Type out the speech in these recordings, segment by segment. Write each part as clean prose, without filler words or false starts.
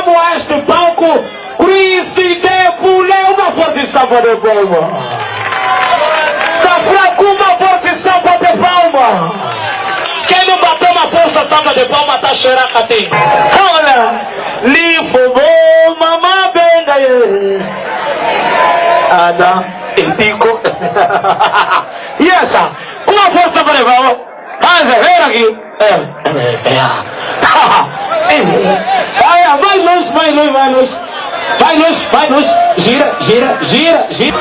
vamos a este palco, Cris e Debule, uma forte salva de palma. Tá fraco, uma forte salva de palma. Quem não bateu uma força salva de palma tá cheirando a ti. Olha, li fogo, mamá benga. Ada, entico. E essa? Uma força para levar. Ah, vem aqui. Vai longe, vai longe, vai longe. Vai longe, vai longe. Gira, gira, gira, gira.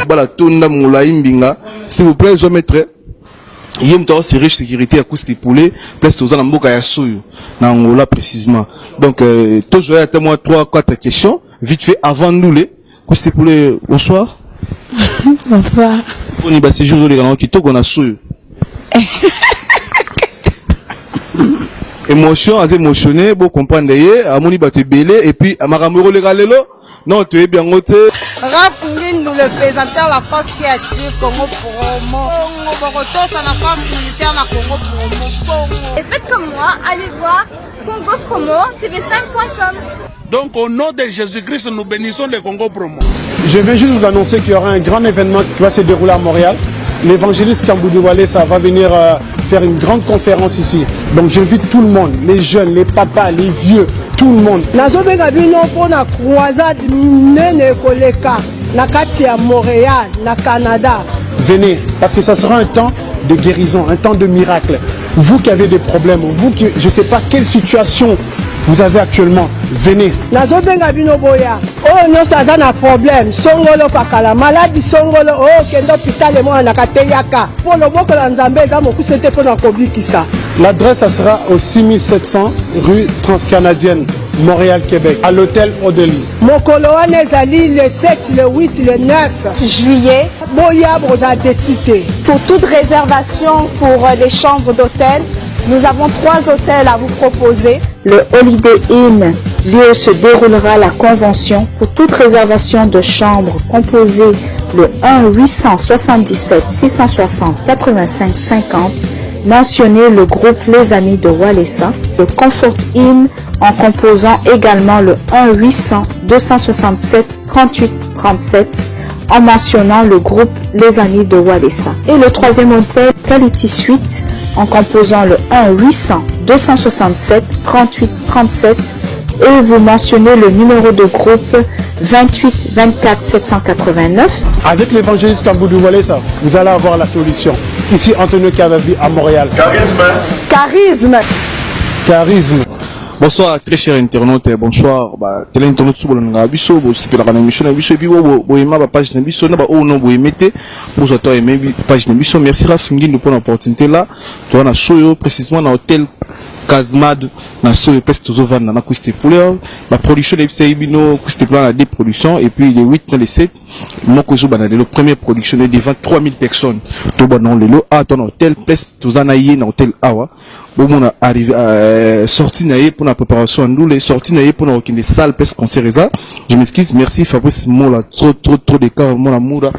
Voilà, Tunda Moulaï Mbinga, s'il vous plaît, je mettrai. Yem to c'est riche sécurité à Kousti Poulet, place aux Anamboka Yasoyo, dans Angola précisément. Donc, toujours à témoin 3-4 questions, vite fait avant nous les. Kousti Poulet, bonsoir. Bonsoir. On y va ces jours de l'égal qui toque on a Soyo. Émotion, assez émotionné, bon comprendre d'ailleurs, à mon iba te belé, et puis à Maramuro le galelo, non, tu es bien noté. Rapungin nous le présenter à la force créative Congo Promo. Boroto, ça n'a pas militaire na Congo Promo. Et faites comme moi, allez voir Congo Promo, tv5.com. Donc au nom de Jésus-Christ, nous bénissons le Congo Promo. Je vais juste vous annoncer qu'il y aura un grand événement qui va se dérouler à Montréal. L'évangéliste Kamboudou Wale, ça va venir faire une grande conférence ici. Donc j'invite tout le monde, les jeunes, les papas, les vieux, tout le monde. À Montréal, na Canada. Venez, parce que ça sera un temps de guérison, un temps de miracle. Vous qui avez des problèmes, vous qui, je ne sais pas quelle situation vous avez actuellement, venez. Nazobenga bino boya. Oh non, ça a un problème. Songolo pakala maladie songolo. Oh kendo hôpital et moi na kateyaka. Pour le boko la nzambe ga moku c'était pour na kobikisa. L'adresse ça sera au 6700 rue Transcanadienne, Montréal, Québec, à l'hôtel Odeli. Mokolo wana ezali le 7, le 8, le 9 juillet. Boya broza décidé. Pour toute réservation pour les chambres d'hôtel, nous avons 3 hôtels à vous proposer. Le Holiday Inn, lieu où se déroulera la convention. Pour toute réservation de chambre, composez le 1-877-660-85-50. Mentionnez le groupe Les Amis de Walesa. Le Comfort Inn en composant également le 1-800-267-38-37 en mentionnant le groupe Les Amis de Walesa. Et le troisième hôtel, Quality Suite, en composant le 1-800-267-38-37 et vous mentionnez le numéro de groupe 28 24 789. Avec l'évangéliste Kamboudu Walesa, vous allez avoir la solution. Ici, Antonio Cavavi à Montréal. Charisme. Charisme. Bonsoir, très chers internautes, bonsoir. Télé internaute sous le nom Bisso, c'est la émission Bisso, et puis vous aimez la page de Bisso, ou non, vous aimez, vous aimez la page de Bisso. Merci Rafingin pour l'opportunité là. Tu as un précisément dans l'hôtel Kazmad, dans le presque toujours van dans la Couste Poulet. La production de Ibino, Couste Poulet, la déproduction, et puis les 8 dans les 7. Moi, que je banane, la première production est devant 3000 personnes. Tout dans le lot, à ton hôtel, presque tous en aïe, dans l'hôtel Awa. Bon, on a arrivé sorti naïe pour la préparation en nous, les sorties naïe pour nos des salles presque concert. Je m'excuse, merci Fabrice Mola, trop de cas, mon amour,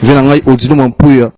venangai Odino Mampuya.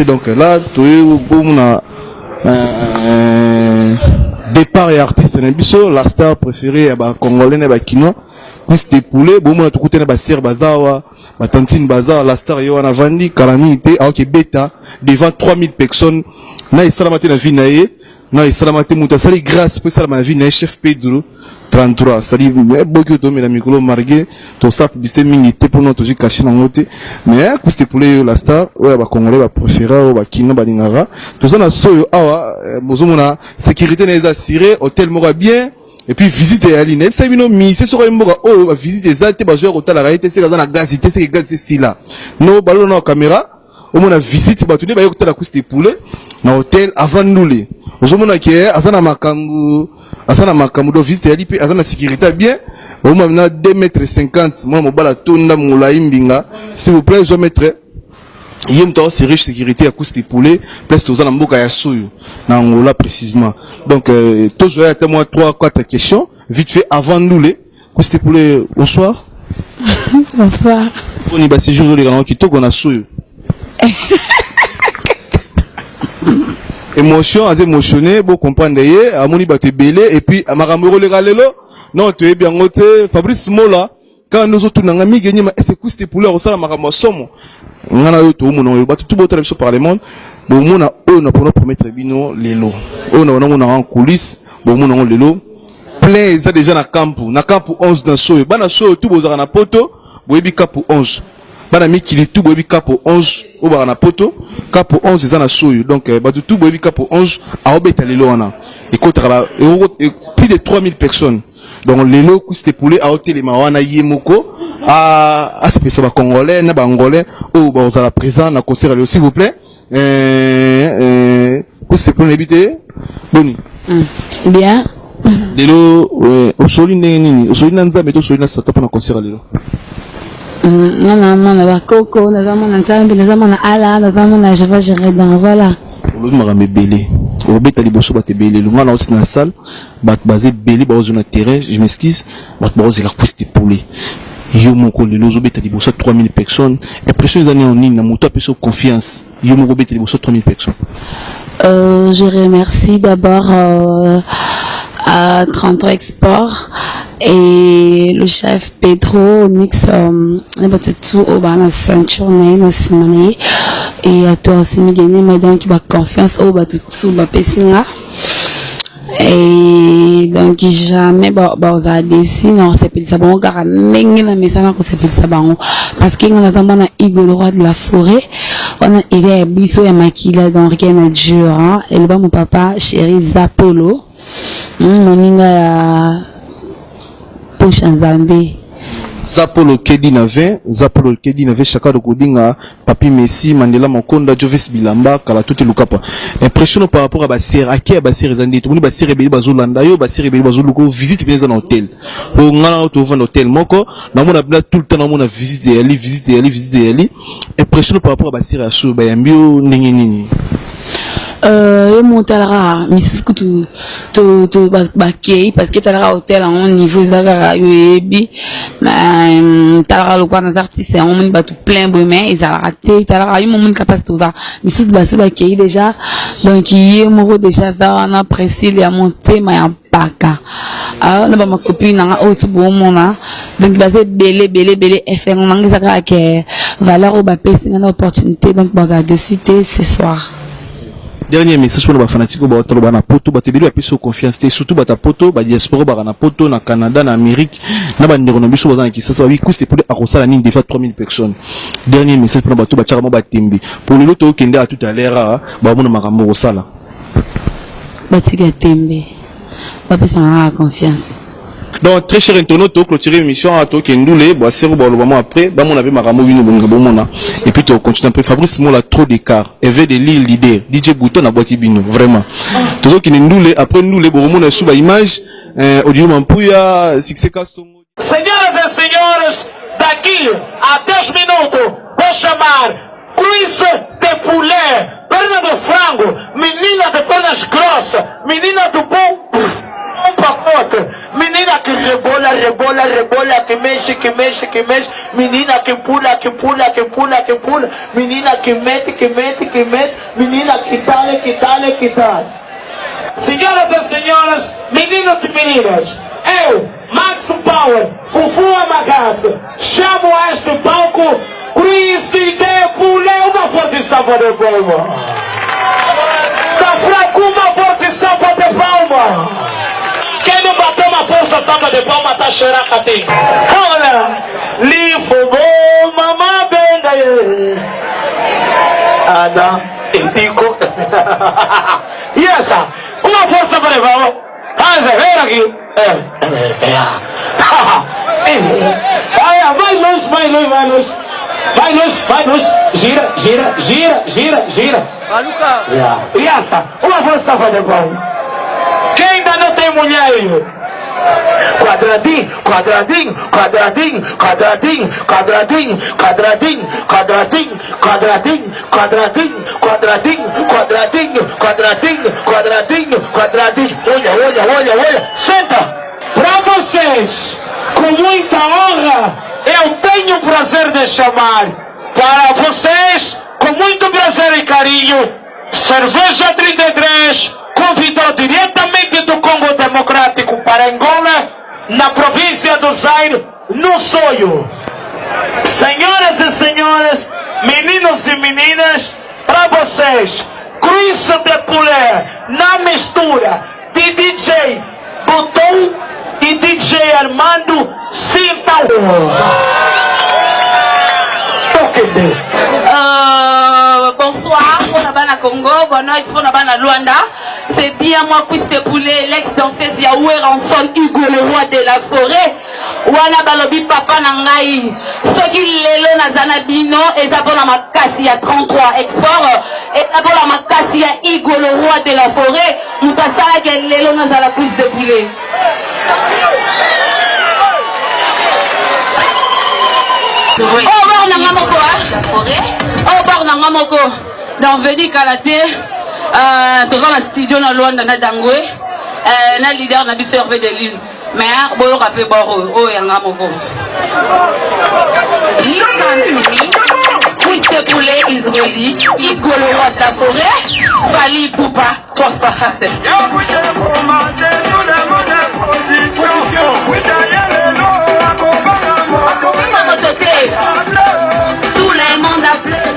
Donc là, tu départ et artiste la star préférée congolais kino Couste Poulet bon on tout côté na sir bazawa tantine bazawa la star yo na vandi calamité ok beta devant 3000 personnes na isalamate na vie na isalamate muta sali grâce pour salama vie na chef Pedro 33 sali beaucoup de mes amis colo margué to ça publicité mingité pour notre caché na ngote mais Couste Poulet la star ouais congolais préféré ba kino ba lingara tout ça na soyo awa bozomona sécurité na assuré hôtel mora bien. Et puis visite à l'INEP, c'est une mise sur un mot, oh, visite des altes, bajouer au la réalité, c'est la gazité, c'est gaz ici là. Non, ballon en caméra, au moins la visite, bah, tu dis, bah, il y a la Couste Poulet, dans l'hôtel, avant nous les. Au moment où, Azana Makambu, visite à l'IP, Azana sécurité bien, au moins, 2,50 m, moi, mon bala, tunda, mon laïmbinga, s'il vous plaît, je mettrai. Yem to c'est riche sécurité à Couste Poulet place tous en mboka ya Soyo na Angola précisément donc toujours à témoin 3-4 questions vite fait avant nous les Couste Poulet bonsoir. Bonsoir. On y va séjour les gars qui to na Soyo émotion assez émotionné bon comprendre yé amoni ba te belé et puis amakamoro les galelo non tu es bien ngote Fabrice Mola quand nous autres nanga mi gagner est Couste Poulet au sala makambo somo ngana yo to mon ba tout botre sur par le monde bon on a pour promettre bino lelo on a en coulisses bon on lelo plein ça déjà na campu 11 dans soyo bana soyo tout bozaka na poto boyebi kapu 11 bana mikili tout boyebi kapu 11 o bana poto kapu 11 eza na soyo donc batu tout boyebi kapu 11 aobeta lelo wana ekotaka plus de 3000 personnes donc lelo kuste poulet aotelema wana yemoko a sepesa ba congolais na ba angolais o bazala présent na concert lelo s'il vous plaît kuste poulet habité boni bien lelo osoli ndenge nini osoli na nzambe to osoli na satan mpona concert lelo nazamona bakoko nazamona nzambe nazamona ala nazamona je vais gérer dans voilà olobi makambo ebele obeta liboso bato ebele longa na oti na salle bato baza ebele baozo na terrain je m'excuse bato baozela kwiste poulet yo moko lelo ozobeta liboso 3000 personnes impression eza nini nini na moto apesa confiance yo moko obeta liboso 3000 personnes je remercie d'abord à 33 Export et le chef Pedro Nix tout au bas la ceinture na simane et à toi aussi Miguel madame qui va confiance au bas tout bas pessinga et donc jamais on a déçu non c'est pas ça bon car n'engue na message que c'est pas ça bon parce que on a tellement Igor le roi de la forêt on a idée biso ya makila donc rien à dur hein et le bas mon papa chéri Zapolo moninga ya Pocha Nzambe Zapolo Kedi na 20 chaka de kodinga Papi Messi Mandela Makonda Jovis Bilamba kala tout lukapa impression par rapport à Basir à qui à Basir ezandi tout moni Basir ebeli bazolanda yo Basir ebeli bazoluko visite bien dans hôtel o ngana to vendre hôtel moko na mona tout le temps na mona visite ali impression par rapport à Basir à sou ba yambio ndenge nini yo montalara misis kutu to bakei parce que talara hôtel en niveau zaka yebi talara lokwa na artiste on moni batu plein bomen ils a raté talara yo mon capacité za misis basi bakei déjà donc yé moko déjà ça on a apprécié les monter ma ya baka ah na ba ma copine na o tu bon mona donc basé belé faire on ngizaka que valeur au ba pesi na opportunité donc bon ça décider ce soir. Dernier message pour les fanatiques au bateau na poto batebeli a peso confiance et surtout bata poto ba diaspora ba na poto na Canada na Amérique na ba ndeko na biso bazana ki ça oui coûte pour akosala nini des fois 3000 personnes dernier message pour bateau ba tchaka mo ba tembi pour le loto kende à tout à l'heure ba mona makambo kosala batiga tembe ba pesa na confiance. Donc très cher internaute to clôturer émission à to kendoule bo asero ba lo après ba mona be makambo bino bonga bo mona et puis to continue un peu Fabrice Mola trop d'écart éveil de l'île leader DJ Bouton na boîte bino vraiment to kendoule après ndoule bo mona sous ba image audio mampuya succès ka songo. Senhoras e senhores, daqui a 10 minutos vou chamar Cruz de Poulet, perna de frango, menina de pernas grossas, menina do bom pacote, menina que rebola, que mexe, menina que pula, menina que mete, menina que tal. Senhoras e senhores, meninos e meninas, eu, Max Power, Fufu Amagaça, chamo a este palco Cruz de Poulet, uma forte salva de palma. Da Franco, uma forte salva de palma. Quem não bateu uma força salva de palma tá cheirando a ti. Olha, li fogou, mamá benga. Ada, indico. E essa? Uma força para levar. Ah, vem aqui. Vai luz. Gira. E essa? Uma força para levar. Quem ainda não tem mulher aí? Quadradinho. Olha. Senta. Para vocês, com muita honra, eu tenho o prazer de chamar para vocês, com muito prazer e carinho, Cerveja 33, convidou diretamente do Congo Democrático para Angola, na província do Zaire, no Soio. Senhoras e senhores, meninos e meninas, para vocês, Cruz de Poulet, na mistura de DJ Bouton e DJ Armando Sinta. Bonsoir, pour la bana Congo, bonne nuit pour la bana Luanda. C'est bien moi qui s'est boulé, l'ex-danseuse Yahoué Ranson Hugo, le roi de la forêt. Wana balobi papa nangai. Soki lelo na zanabino, et d'abord la makasi à 33 export, et d'abord la makasi à Hugo, le roi de la forêt. Moutasala ke lelo na zala plus de poulet. Oh, bon, nangamoko, la forêt. Oh, bon, nangamoko. Dans Vedi Kalaté, dans la studio na Luanda na Dangwe, na leader na biso Hervé de Lille. Mais, boyo kafe boro, oh, yangamoko. Listen to me. Puisse poulet Israeli, Hugo le roi de la forêt, Fali Poupa, toi ça c'est. Tout le monde a pleuré.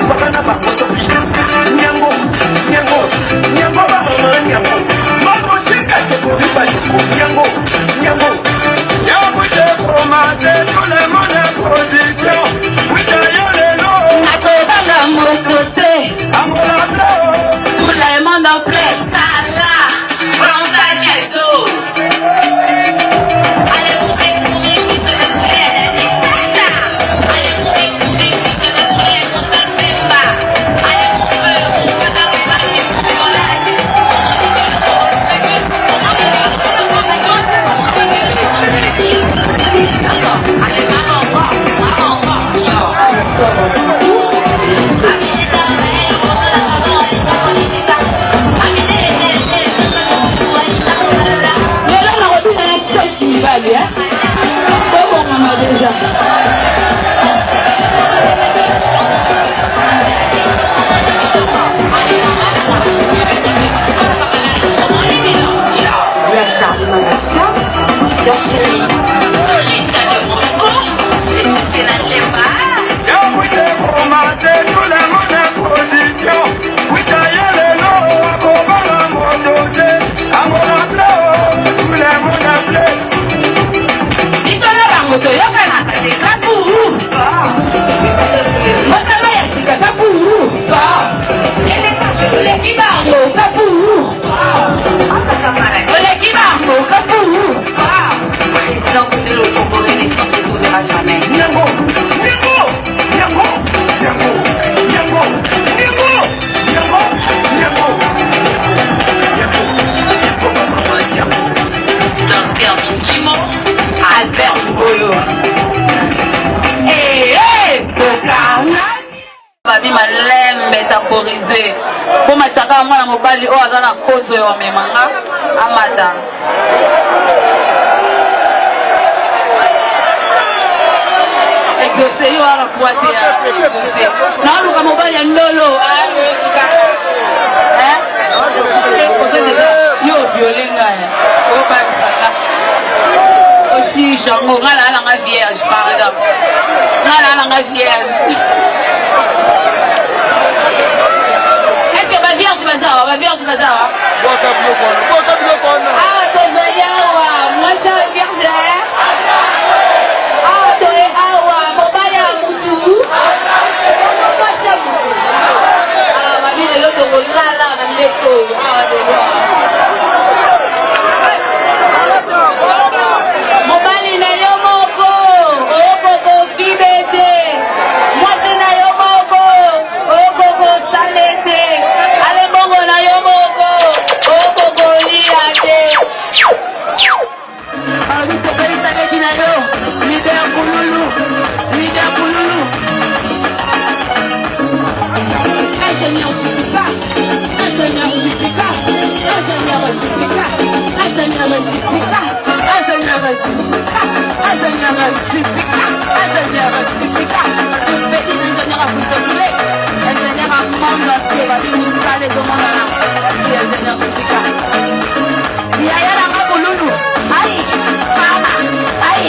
Bakana nzambe temporisé po mataka mwana mobali oyo aza na kozo yo amemanga amata exaucé yo wana kuwate ya exaucé naoluka mobali ya ndolo yo violenga obamisaka aussi jango nga naalanga vierge par exemple nga naalanga vierge est-ce que bavierge bazawa bavierge bazawa awa tozali awa mwasi ya vierge awa toye awa mobali ya mutu mwasi ya mutu awa babi lelo tokolala bandeko awa lelo mobali na yo moko okokofide te mwasi na yo moko okokosale te ale bongo na yo moko okokolia te alobisepelisakeki na yo lider kululu ingénieur Jupika ingénieur Jupika ingénieur Jupika ingénieur Jupika ingénieur Jupika ingénieur Jupika ingénieur Jupika petit ingénieur à football ingénieur à monde entier babi musicale do monde na ingénieur Jupika yaya na mabululu ai mama ai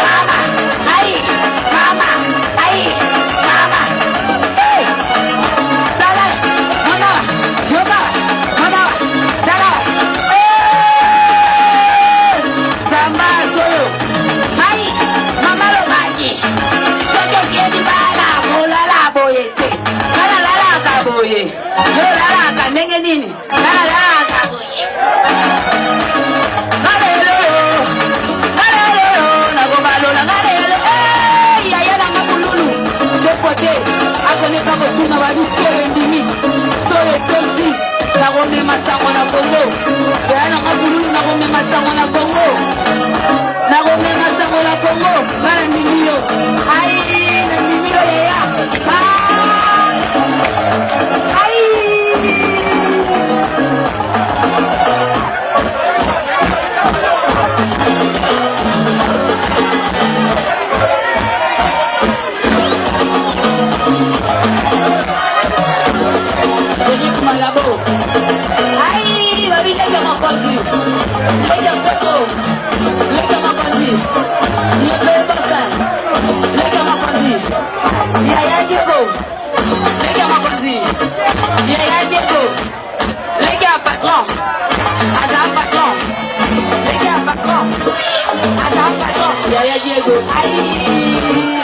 mama ai mama ai mama dala mama yoga mama dala samba solo ai mama lo bagi sojo kiedi bala olala boyete bala lala ka boye yo lala ka ndenge nini bala lala ka boye galelo nagobalola galelo yaya na mabululu depote akone pa kotuna babisere ndimi solo etosi nakomema sango na kongo yaya na mabululu nakomema sango na kongo nakomema sango na kongo bana ndimi yo ai na ndimi yo yaya ai Malabo. Ai, babi lega makondi. Lega peto. Lega makondi. Lega basa. Lega makondi. Yaya Diego. Lega makondi. Yaya Diego. Lega patron. Ada patron. Lega patron. Ada patron. Yaya Diego. Ai,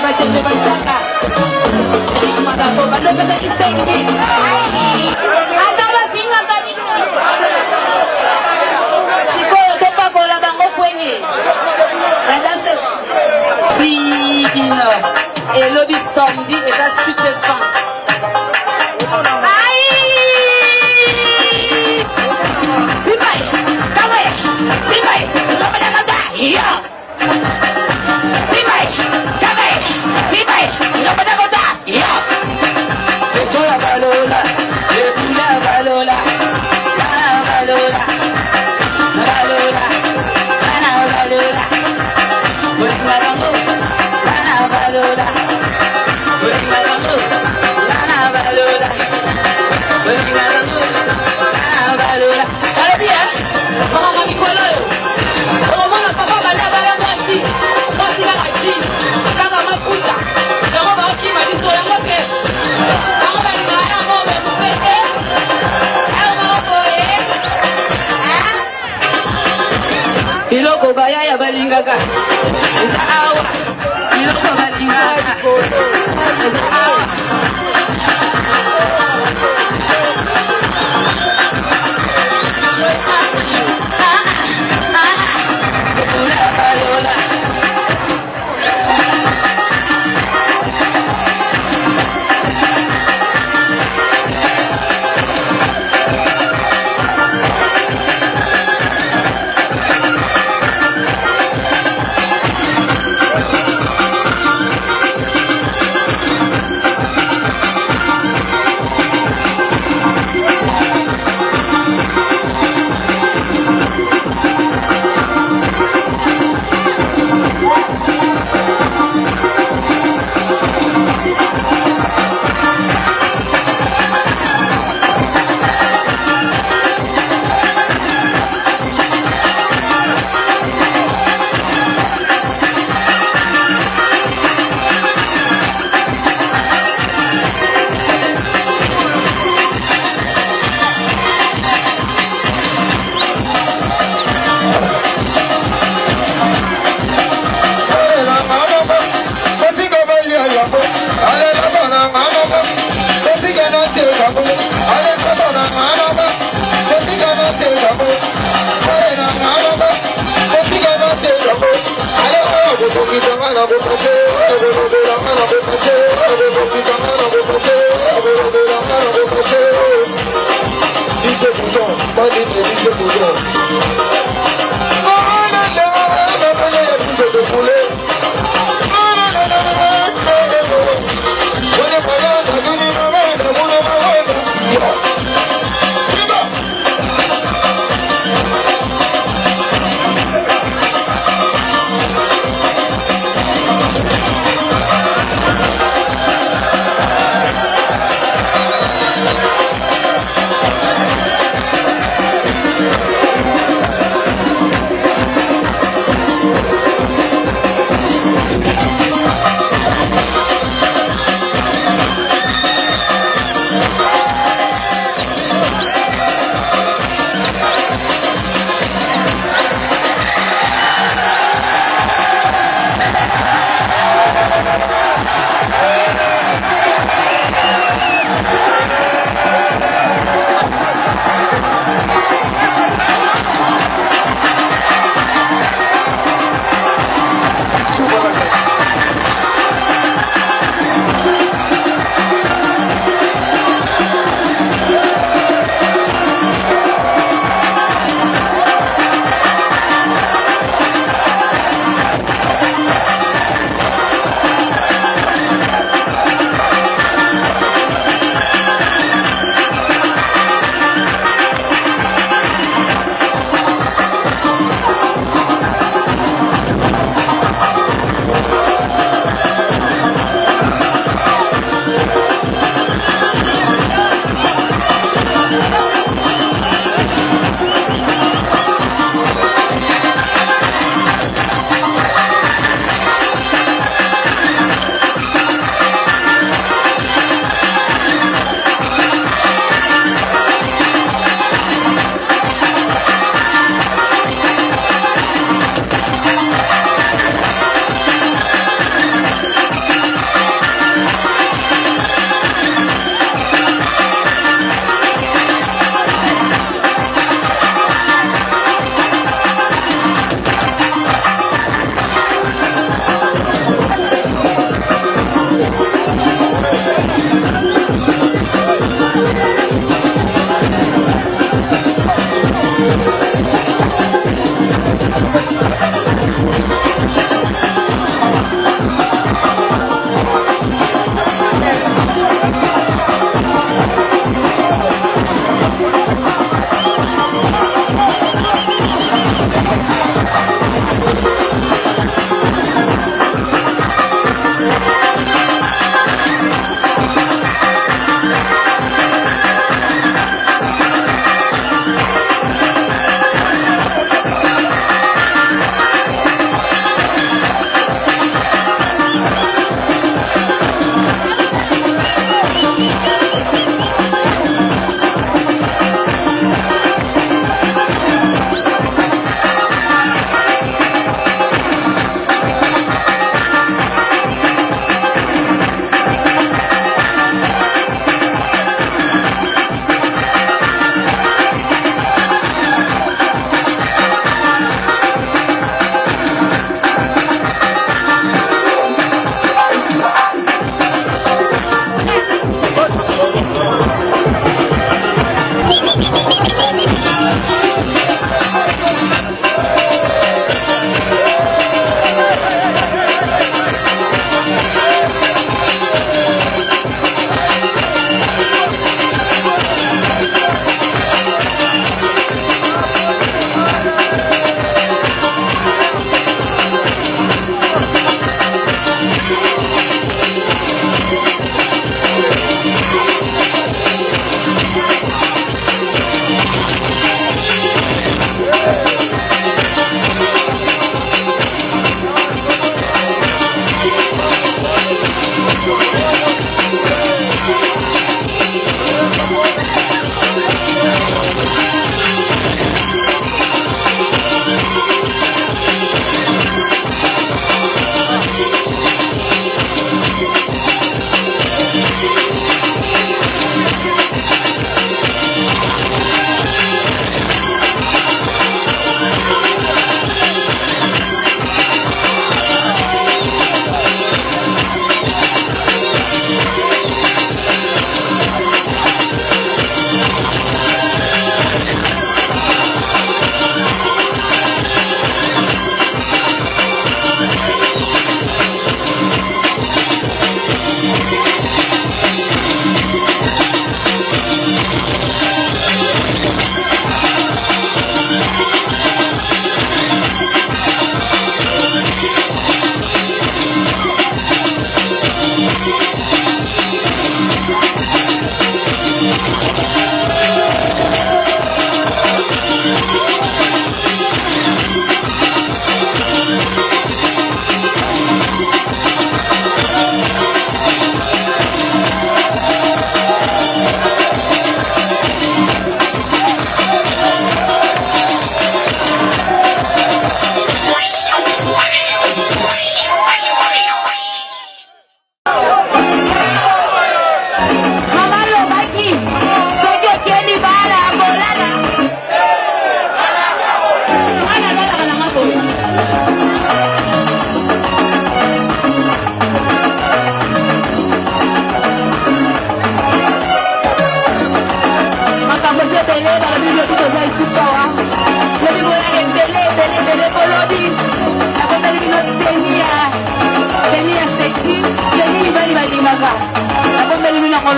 baca basaka. Malabo, bado peta kisengi. Ai. Et le samedi est à stupéfiant. Aïe! Simay! Kamay! Simay! Lopanaganda! Ya! Simay! Kamay! Simay! Lopanaganda! Ya! Echoya balola! Lepunda balola! Kana balola! Balola! Kana balola! Balola! Kana balola! Iloko baya ya balingaka awa iloko balingaka awa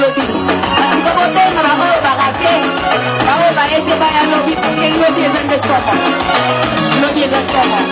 lobby. Parce que vous êtes dans la baraque, vous va essayer de lobby pour que lobby est un descendant. Lobby est un descendant.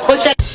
Coach